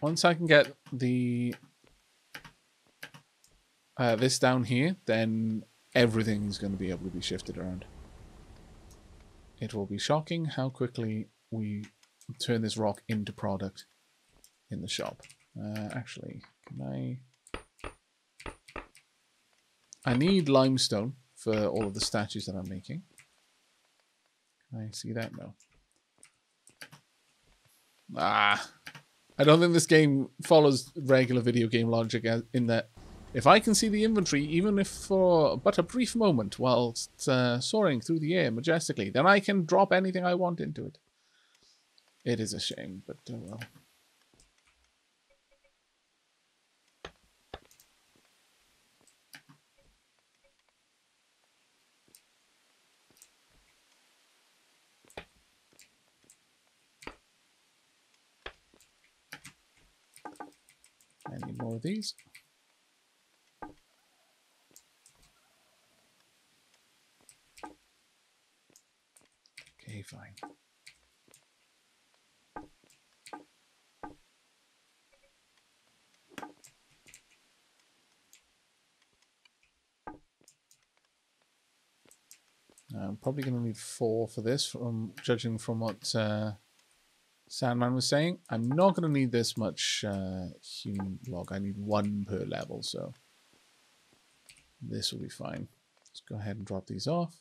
Once I can get the this down here, then everything is going to be able to be shifted around. It will be shocking how quickly we turn this rock into product in the shop. Actually, can I need limestone for all of the statues that I'm making. Can I see that? No. I don't think this game follows regular video game logic in that if I can see the inventory, even if for but a brief moment whilst soaring through the air majestically, then I can drop anything I want into it. It is a shame, but well. I need more of these. Okay, fine. I'm probably going to need 4 for this, judging from what Sandman was saying. I'm not going to need this much hewn log. I need 1 per level, so this will be fine. Let's go ahead and drop these off.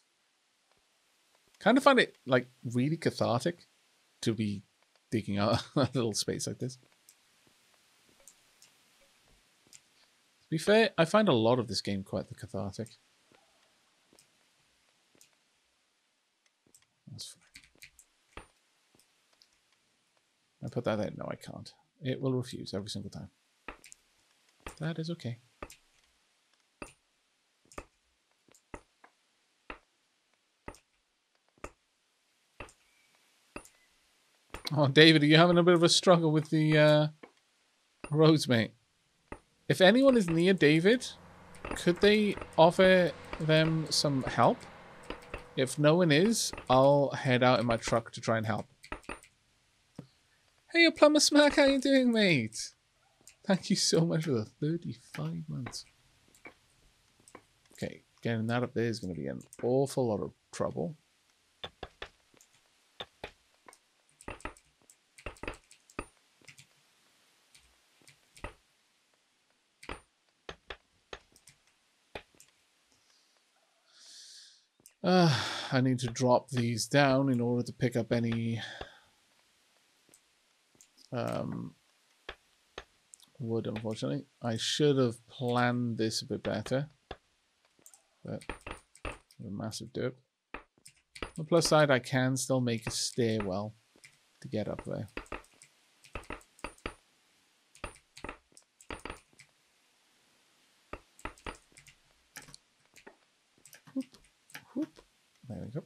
Kind of find it like really cathartic to be digging out a little space like this. To be fair, I find a lot of this game quite cathartic. That's fine. I put that in. No, I can't. It will refuse every single time. That is okay. Oh, David, are you having a bit of a struggle with the roads, mate? If anyone is near David, could they offer them some help? If no one is, I'll head out in my truck to try and help. Hey, Plumber Smack, how you doing, mate? Thank you so much for the 35 months. Okay, getting that up there is going to be an awful lot of trouble. I need to drop these down in order to pick up any wood, unfortunately. I should have planned this a bit better, but a massive dip. On the plus side, I can still make a stairwell to get up there. Whoop, whoop. There we go.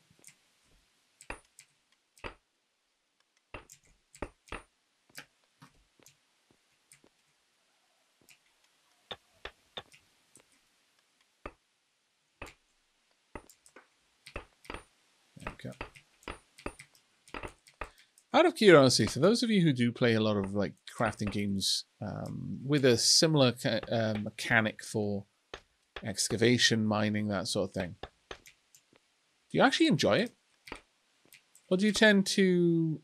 Out of curiosity, for those of you who do play a lot of like crafting games with a similar mechanic for excavation, mining, that sort of thing, do you actually enjoy it? Or do you tend to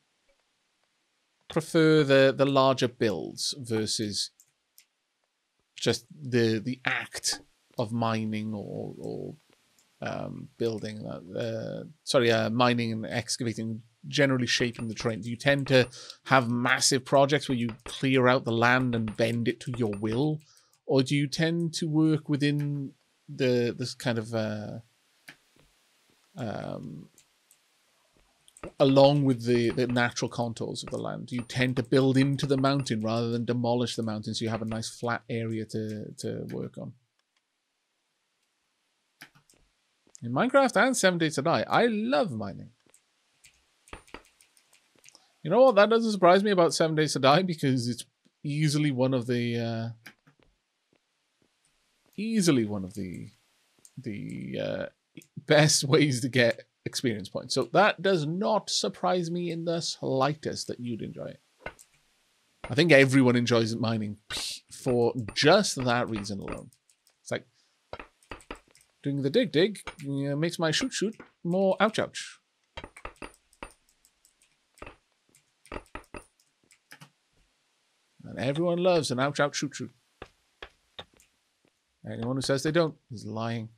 prefer the larger builds versus just the act of mining or building that? Mining and excavating, generally shaping the terrain. Do you tend to have massive projects where you clear out the land and bend it to your will, or do you tend to work within this kind of along with the natural contours of the land? Do you tend to build into the mountain rather than demolish the mountain so you have a nice flat area to work on? In Minecraft and 7 Days to Die, I love mining. You know what? That doesn't surprise me about 7 Days to Die, because it's easily one of the best ways to get experience points. So that does not surprise me in the slightest that you'd enjoy it. I think everyone enjoys mining for just that reason alone. It's like doing the dig makes my shoot more ouch. And everyone loves an ouch shoot. Anyone who says they don't is lying.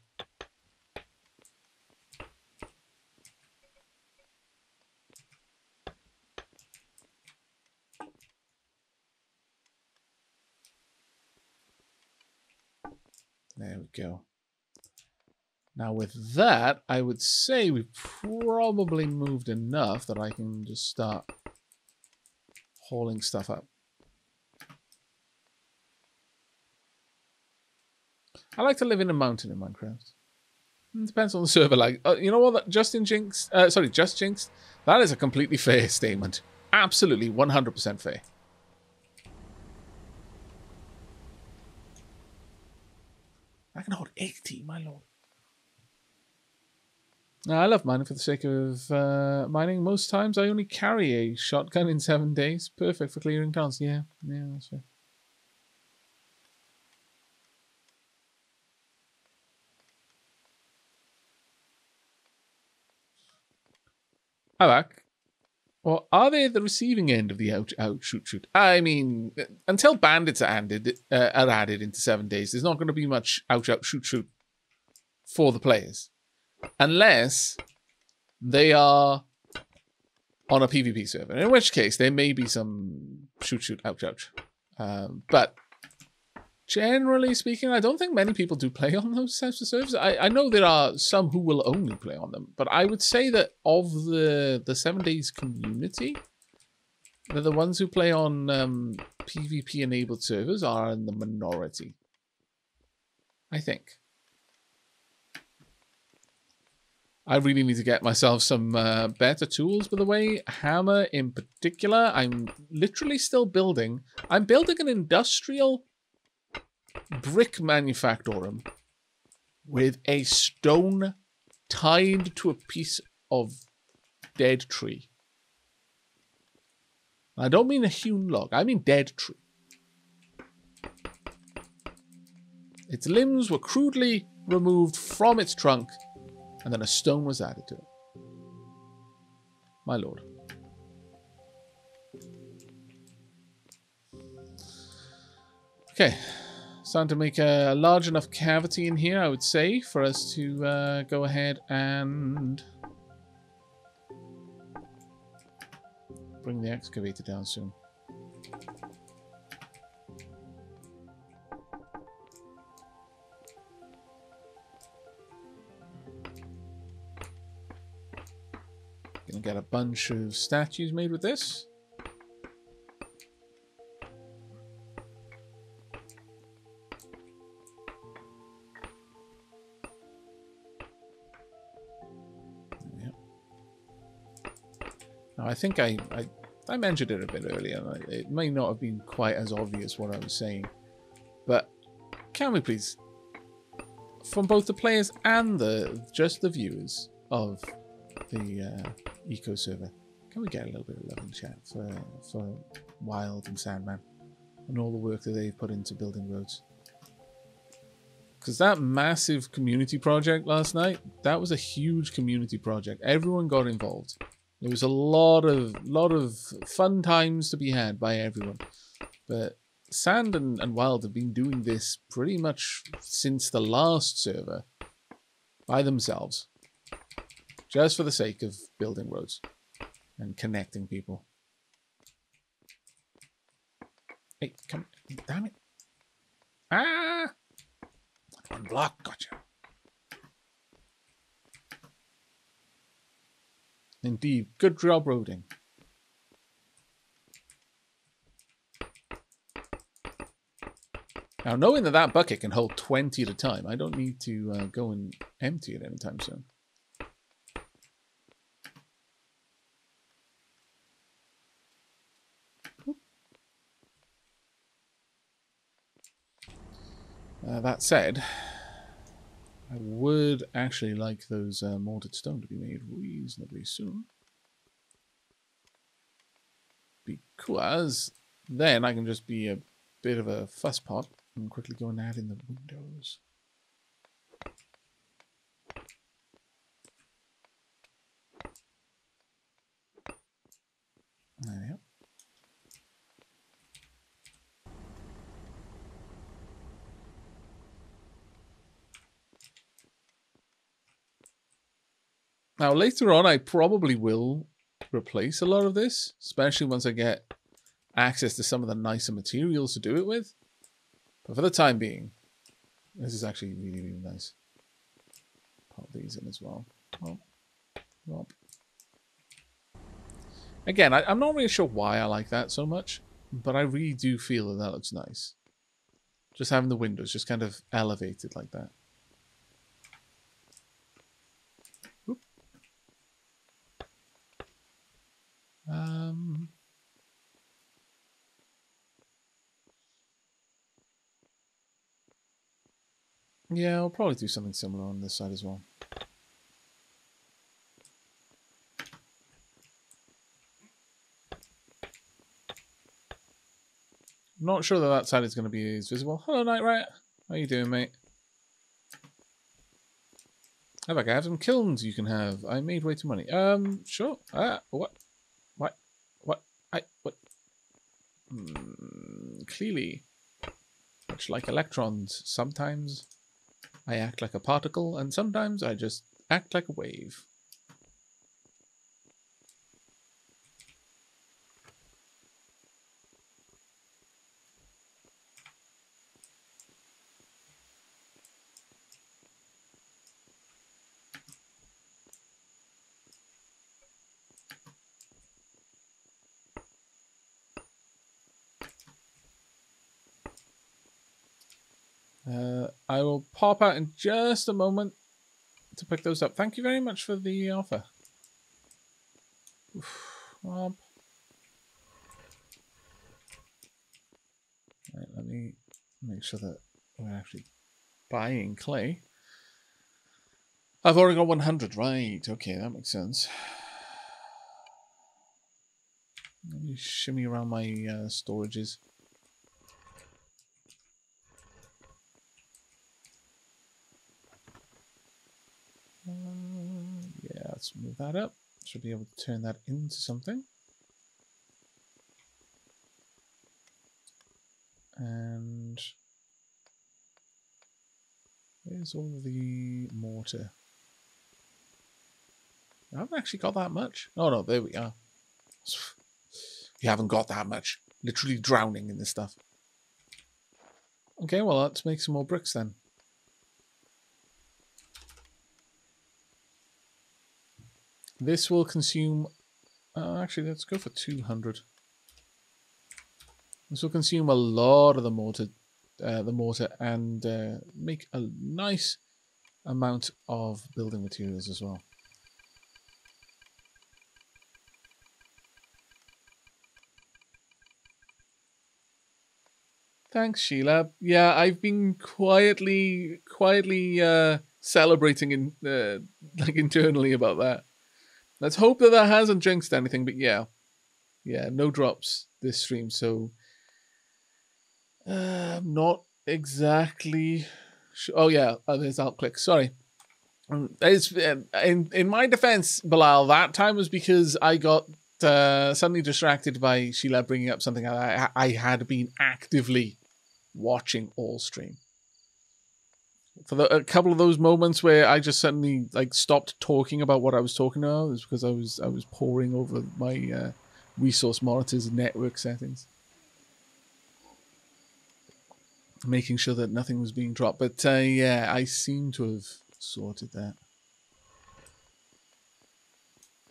There we go. Now with that, I would say we've probably moved enough that I can just start hauling stuff up. I like to live in a mountain in Minecraft. It depends on the server. Like, you know what? Just Jinx. That is a completely fair statement. Absolutely, 100% fair. I can hold 80, my lord. I love mining for the sake of mining. Most times, I only carry a shotgun in 7 days. Perfect for clearing towns. Yeah, that's fair. Aavak, well, are they at the receiving end of the out, shoot? I mean, until bandits are added into 7 days, there's not going to be much out, shoot for the players. Unless they are on a PvP server, in which case there may be some shoot, ouch. But generally speaking, I don't think many people do play on those types of servers. I know there are some who will only play on them, but I would say that of the 7 days community, that the ones who play on PvP enabled servers are in the minority. I think. I really need to get myself some better tools, by the way. Hammer in particular, I'm literally still building. I'm building an industrial brick manufactorum with a stone tied to a piece of dead tree. I don't mean a hewn log, I mean dead tree. Its limbs were crudely removed from its trunk, and then a stone was added to it. My lord. Okay. Starting to make a large enough cavity in here, I would say, for us to go ahead and bring the excavator down soon. Gonna get a bunch of statues made with this. Now, I think I mentioned it a bit earlier. It may not have been quite as obvious what I was saying, but can we please, from both the players and just the viewers of the eco server, can we get a little bit of love in chat for Wild and Sandman and all the work that they've put into building roads? Because that massive community project last night, that was a huge community project. Everyone got involved. There was a lot of fun times to be had by everyone. But Sand and Wild have been doing this pretty much since the last server by themselves. Just for the sake of building roads and connecting people. Hey, come, damn it. Ah! One block, gotcha. Indeed, good job roading. Now, knowing that that bucket can hold 20 at a time, I don't need to go and empty it anytime soon. That said, I would actually like those mortared stone to be made reasonably soon. Because Then I can just be a bit of a fusspot and quickly go and add in the windows. There we go. Now, later on, I probably will replace a lot of this, especially once I get access to some of the nicer materials to do it with. But for the time being, this is actually really, really nice. Pop these in as well. Oh, well. Again, I'm not really sure why I like that so much, but I really do feel that that looks nice. Just having the windows just kind of elevated like that. Oop. Yeah, I'll probably do something similar on this side as well. Not sure that that side is going to be as visible. Hello, Night Rat. How you doing, mate? Aavak, I have some kilns you can have. I made way too many. Sure. What? What? What? Clearly, much like electrons, sometimes I act like a particle, and sometimes I just act like a wave. I will pop out in just a moment to pick those up. Thank you very much for the offer. Right, let me make sure that we're actually buying clay. I've already got 100. Right, okay, that makes sense. Let me shimmy around my storages. Yeah, let's move that up. Should be able to turn that into something. And there's all the mortar. I haven't actually got that much. Oh no, there we are. You haven't got that much. Literally drowning in this stuff. Okay, well, let's make some more bricks then. This will consume... actually, let's go for 200. This will consume a lot of the mortar and make a nice amount of building materials as well. Thanks, Sheila. Yeah, I've been quietly celebrating like internally about that. Let's hope that that hasn't jinxed anything, but yeah, no drops this stream, so I'm not exactly sure. Oh yeah, there's alt click. Sorry. It's in my defense, Bilal. That time was because I got suddenly distracted by Sheila bringing up something I had been actively watching all stream. For a couple of those moments where I just suddenly like stopped talking about what I was talking about, was because I was poring over my resource monitor's network settings, making sure that nothing was being dropped. But yeah, I seem to have sorted that.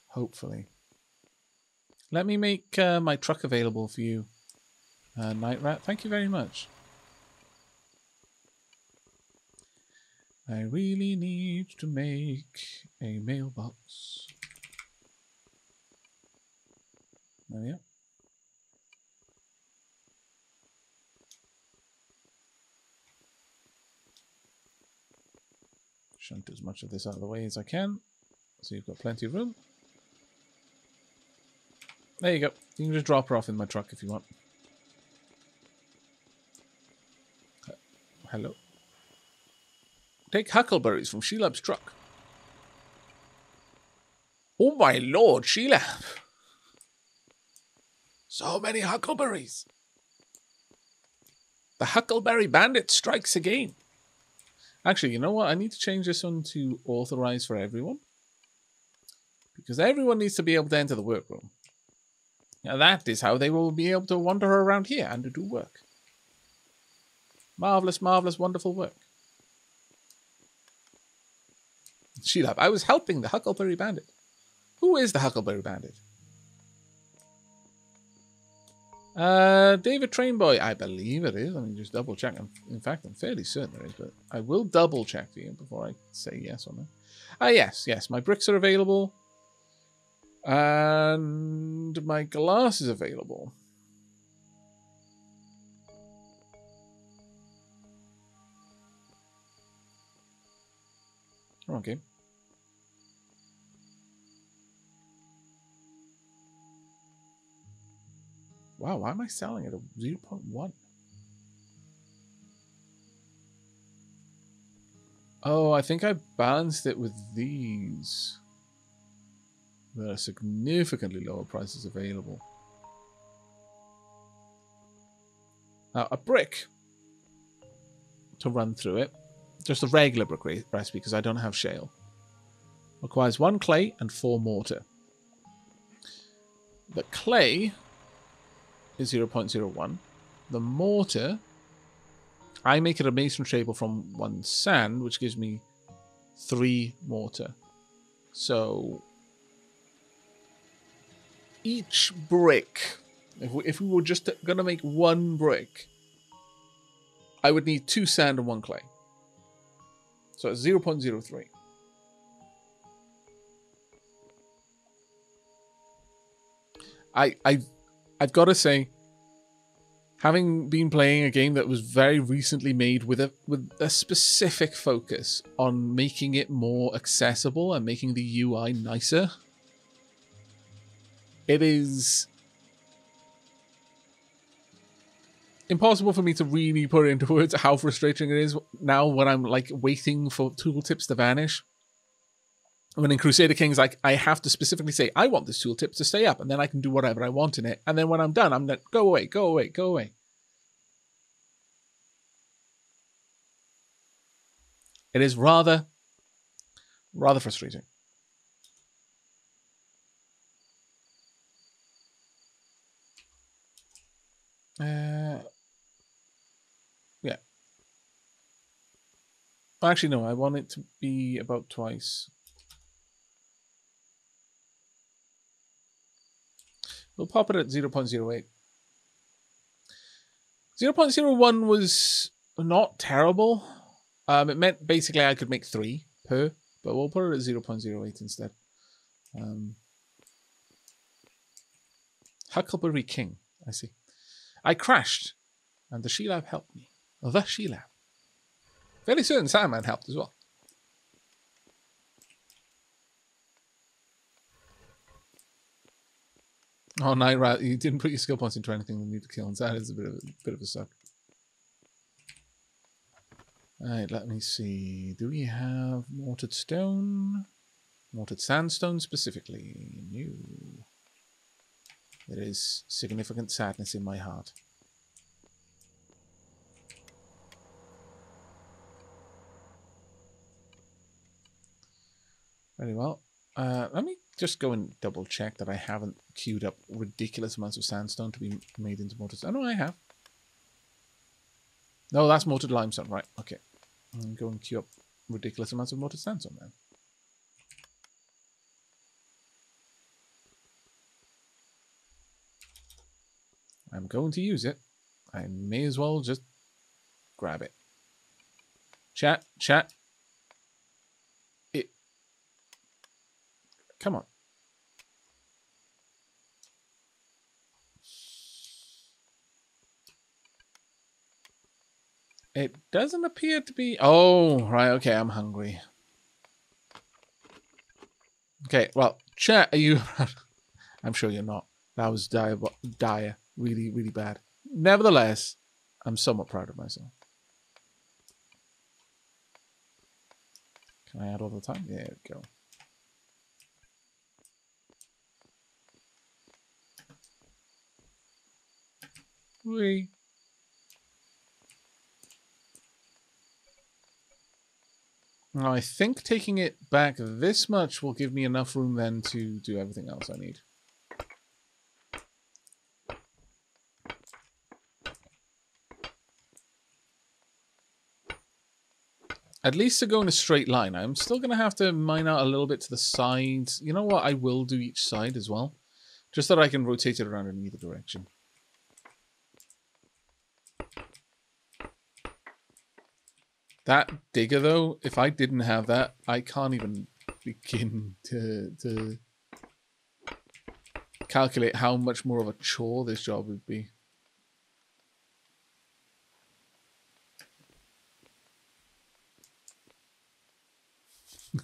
Hopefully. Let me make my truck available for you, Night Rat. Thank you very much. I really need to make a mailbox. There we go. Shunt as much of this out of the way as I can, so you've got plenty of room. There you go. You can just drop her off in my truck if you want. Hello. Take huckleberries from Shelab's truck. Oh my lord, Shelab. So many huckleberries. The Huckleberry Bandit strikes again. Actually, you know what? I need to change this one to authorize for everyone. Because everyone needs to be able to enter the workroom. Now that is how they will be able to wander around here and to do work. Marvelous, marvelous, wonderful work. Shelab, I was helping the Huckleberry Bandit. Who is the Huckleberry Bandit? David Trainboy, I believe it is. Let me just double check. In fact, I'm fairly certain it is, but I will double check for you before I say yes or no. Yes, my bricks are available. And my glass is available. Okay. Wow, why am I selling it at 0.1? Oh, I think I balanced it with these. There are significantly lower prices available. Now, a brick to run through it, just a regular brick recipe because I don't have shale, requires 1 clay and 4 mortar. The clay is 0.01. The mortar, I make it a mason table from 1 sand, which gives me 3 mortar. So each brick, if we were just going to make 1 brick, I would need 2 sand and 1 clay. So it's 0.03. I've got to say, having been playing a game that was very recently made with a specific focus on making it more accessible and making the UI nicer, it is impossible for me to really put into words how frustrating it is now when I'm like waiting for tooltips to vanish. When in Crusader Kings, like, I have to specifically say, I want this tooltip to stay up, and then I can do whatever I want in it. And then when I'm done, I'm like, go away, go away, go away. It is rather frustrating. Yeah. Actually, no, I want it to be about twice. We'll pop it at 0.08. 0.01 was not terrible. It meant basically I could make 3 per, but we'll put it at 0.08 instead. Huckleberry King, I see. I crashed, and the Shelab helped me. The Shelab. Fairly certain Sandman helped as well. Oh, Night Rat, you didn't put your skill points into anything that need to kill, and that is a bit of a suck. Alright, let me see. Do we have mortared stone? Mortared sandstone specifically? No. There is significant sadness in my heart. Very well. Let me just go and double check that I haven't queued up ridiculous amounts of sandstone to be made into mortar. Oh, no, I have. No, that's mortared limestone. Right, okay. I'm going to queue up ridiculous amounts of mortared sandstone then. I'm going to use it. I may as well just grab it. Chat. Come on. It doesn't appear to be... Oh, right, okay, I'm hungry. Okay, well, chat, are you... I'm sure you're not. That was dire. Really, really bad. Nevertheless, I'm somewhat proud of myself. Can I add all the time? There we go. Whee. Now, I think taking it back this much will give me enough room then to do everything else I need. At least to go in a straight line. I'm still going to have to mine out a little bit to the sides. You know what? I will do each side as well. Just so that I can rotate it around in either direction. That digger, though, if I didn't have that, I can't even begin to calculate how much more of a chore this job would be.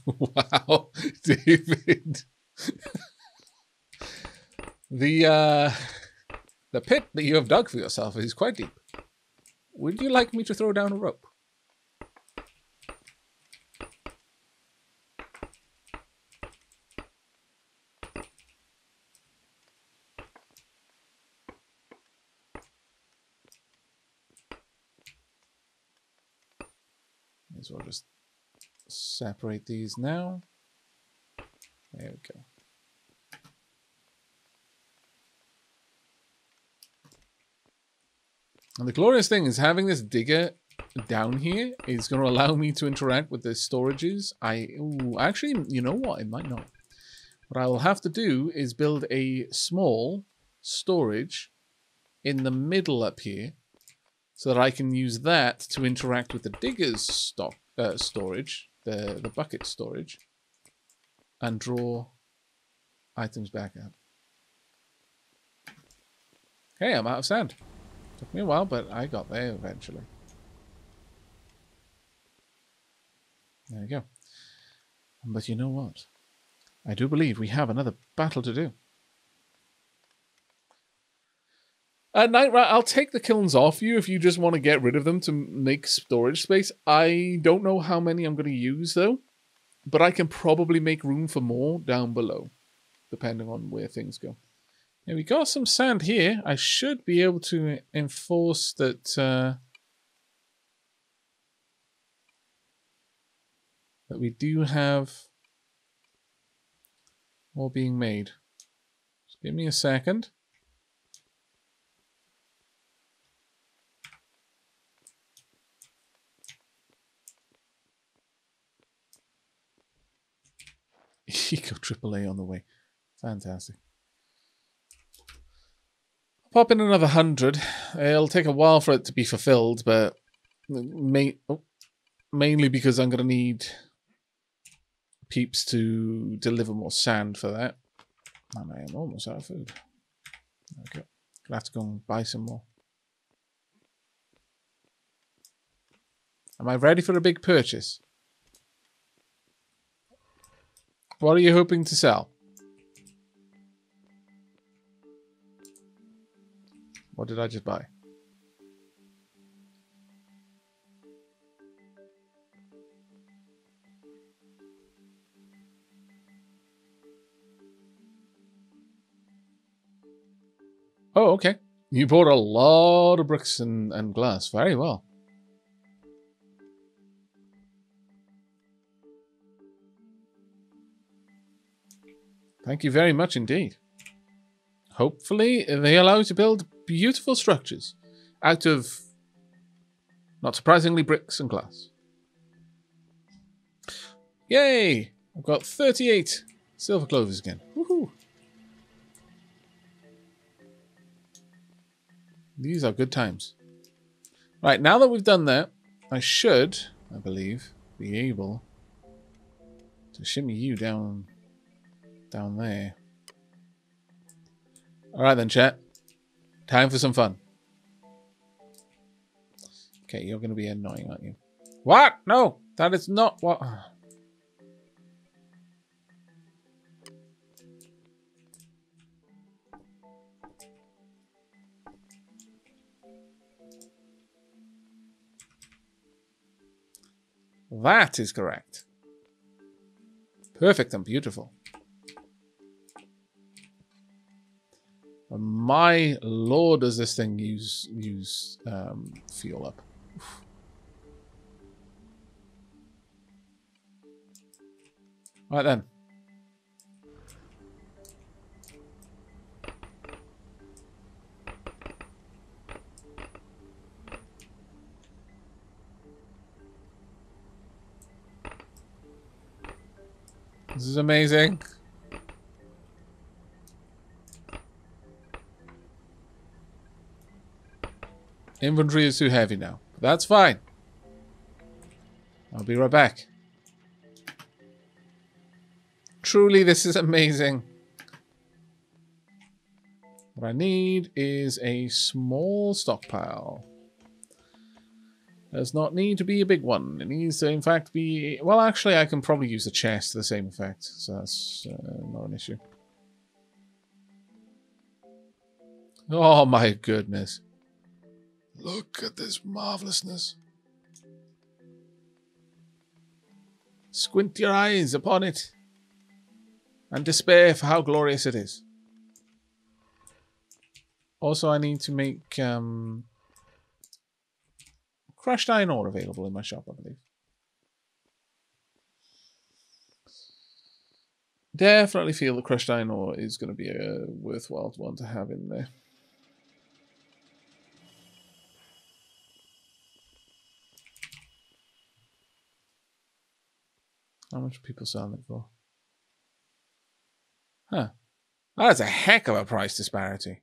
Wow, David. The pit that you have dug for yourself is quite deep. Would you like me to throw down a rope? May as well just separate these now. There we go. And the glorious thing is having this digger down here is going to allow me to interact with the storages. Actually, you know what? It might not. What I will have to do is build a small storage in the middle up here so that I can use that to interact with the digger's storage, the bucket storage, and draw items back up. Okay, I'm out of sand. Took me a while, but I got there eventually. There we go. But you know what? I do believe we have another battle to do. Night Rat, I'll take the kilns off you if you just want to get rid of them to make storage space. I don't know how many I'm going to use, though. But I can probably make room for more down below, depending on where things go. Yeah, we got some sand here. I should be able to enforce that that we do have more being made. Just give me a second. Eco AAA on the way. Fantastic. Pop in another 100. It'll take a while for it to be fulfilled, but mainly because I'm going to need peeps to deliver more sand for that. And I am almost out of food. There we go. Gonna have to go and buy some more. Am I ready for a big purchase? What are you hoping to sell? What did I just buy? Oh, okay. You bought a lot of bricks and glass. Very well. Thank you very much indeed. Hopefully, they allow you to build beautiful structures out of, not surprisingly, bricks and glass. Yay! I've got 38 silver clovers again. Woohoo! These are good times. Right, now that we've done that, I should, I believe, be able to shimmy you down there. Alright then, chat. Time for some fun. Okay, you're going to be annoying, aren't you? What? No, that is not what... That is correct. perfect and beautiful. And my lord, does this thing use fuel up? Oof. Right then. This is amazing. Inventory is too heavy now. But that's fine. I'll be right back. Truly, this is amazing. What I need is a small stockpile. Does not need to be a big one. It needs to, in fact, be... Well, actually, I can probably use a chest to the same effect. So that's not an issue. Oh, my goodness. Look at this marvelousness. Squint your eyes upon it. And despair for how glorious it is. Also, I need to make... crushed iron ore available in my shop, I believe. Definitely feel the crushed iron ore is going to be a worthwhile one to have in there. How much are people selling it for? Huh. That's a heck of a price disparity.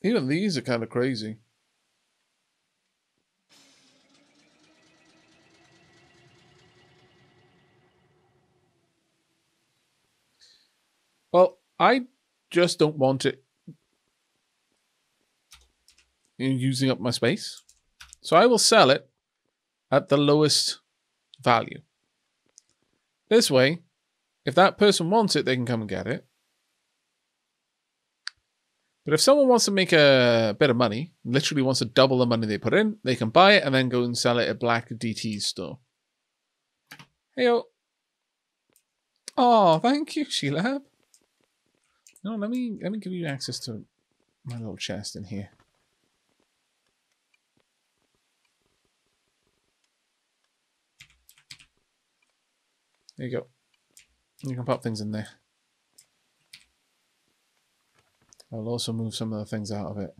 Even these are kind of crazy. Well, I just don't want it using up my space. So I will sell it at the lowest value. This way, if that person wants it, they can come and get it. But if someone wants to make a bit of money, literally wants to double the money they put in, they can buy it and then go and sell it at Black DT's store. Heyo. Oh, thank you, Sheila. No, let me give you access to my little chest in here. There you go. You can pop things in there. I'll also move some of the things out of it.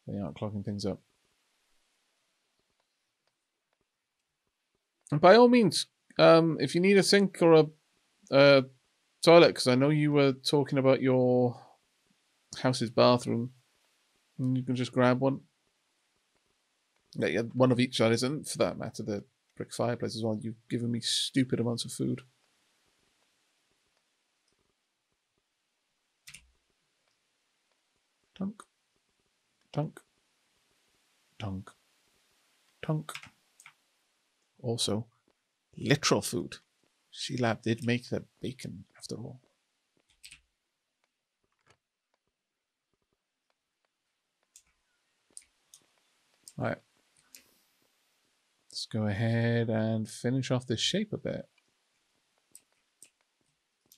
They aren't clogging things up. And by all means, if you need a sink or a toilet, because I know you were talking about your house's bathroom, and you can just grab one. Yeah, one of each, that isn't, for that matter, the brick fireplace as well. You've given me stupid amounts of food. Tunk. Tunk. Tunk. Tunk. Also, literal food. Sheila did make the bacon, after all. Right. Let's go ahead and finish off this shape a bit.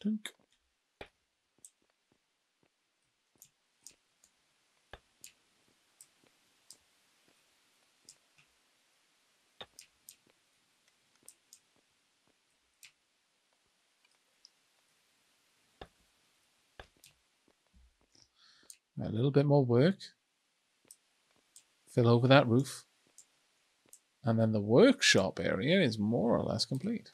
Tunk. A little bit more work. Fill over that roof. And then the workshop area is more or less complete.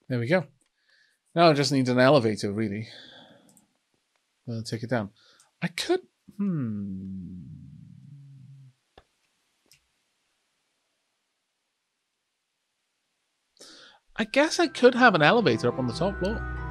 There we go. Now it just needs an elevator, really. Take it down. I could... I guess I could have an elevator up on the top floor.